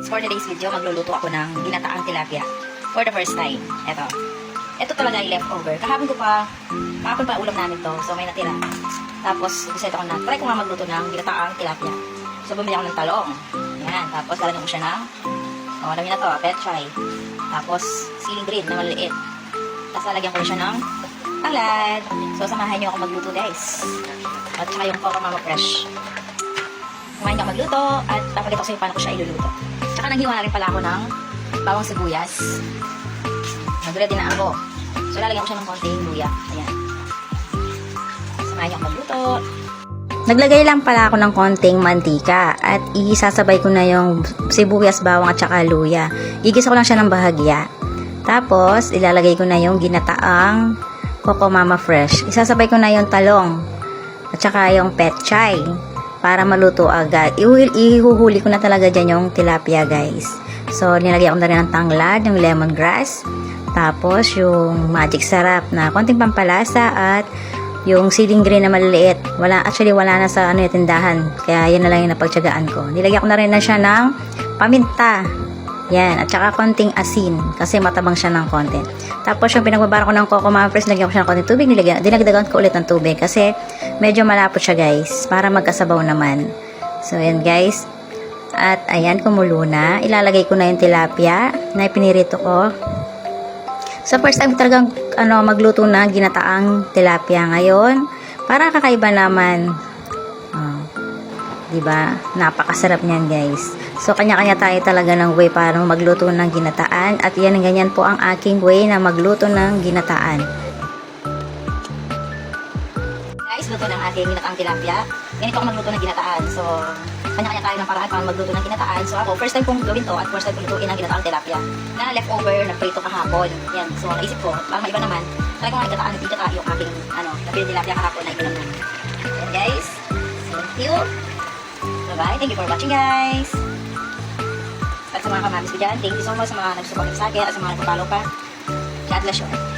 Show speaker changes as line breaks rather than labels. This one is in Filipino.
For today's video, magluluto ako ng ginataang tilapia. For the first time. Ito talaga ay leftover. Kahapon pa ulam namin to. So, may natira. Tapos, decide ako na, try ko nga magluto ng ginataang tilapia. So, bumili ako ng talong. Yan. Tapos, lalagyan ko siya ng, alam niyo na to, petchay. Tapos, siling green na maliliit. Tapos, lalagyan ko siya ng tanglad. So, samahan niyo ako magluto, guys. At saka yung Coco Mama Fresh. Kumain niyo ako magluto at papagay ko sa inyo paano ko siya iluluto. Tsaka nanghiwa na rin pala ako ng bawang sibuyas. Nagready na ako. So, lalagyan ko siya ng konting luya. Ayan. Samahan niyo ako magluto.
Naglagay lang pala ako ng konting mantika at isasabay ko na yung sibuyas, bawang at saka luya. Igisa ko lang siya ng bahagya. Tapos, ilalagay ko na yung ginataang Coco Mama Fresh. Isasabay ko na yung talong at saka yung petchay para maluto agad. Ihuhuli ko na talaga dyan yung tilapia, guys. So, nilagyan ko na rin ng tanglad, yung lemongrass. Tapos, yung magic sarap na konting pampalasa at yung siling green na maliliit. Wala na sa tindahan. Kaya yan na lang yung napagtsagaan ko. Nilagyan ko na rin na siya ng paminta. Yan. At saka konting asin. Kasi matabang siya ng konti. Tapos yung pinagbabara ko ng Coco Mama Fresh, nilagyan ko siya ng konting tubig. Dinagdagan ko ulit ng tubig. Kasi medyo malapot siya, guys. Para magkasabaw naman. So, yan, guys. At ayan, kumulo na. Ilalagay ko na yung tilapia na pinirito ko. So, first time talagang magluto na ginataang tilapia ngayon. Para kakaiba naman. Diba? Napakasarap niyan, guys. So, kanya-kanya tayo talaga ng way para magluto ng ginataan. At yan, ganyan po ang aking way na magluto ng ginataan.
Guys, luto ng aking ginataang tilapia. Ganito ako magluto ng ginataan. So, kanya-kanya tayo ng paraan para magluto ng ginataan. So, ako, first time kong gawin to at first time kong lutuin ng ginataang tilapia na leftover, nagprito kahapon. Yan. So, naisip ko, para maiba naman, try ko nga ginataang yung aking, napili tilapia kahapon na iba naman. Yan, guys. Thank you. Bye-bye. Thank you for watching, guys. At sa mga kamamis ko dyan, thank you so much sa mga nagsupport sa akin at sa mga nagpapalo pa. God bless you.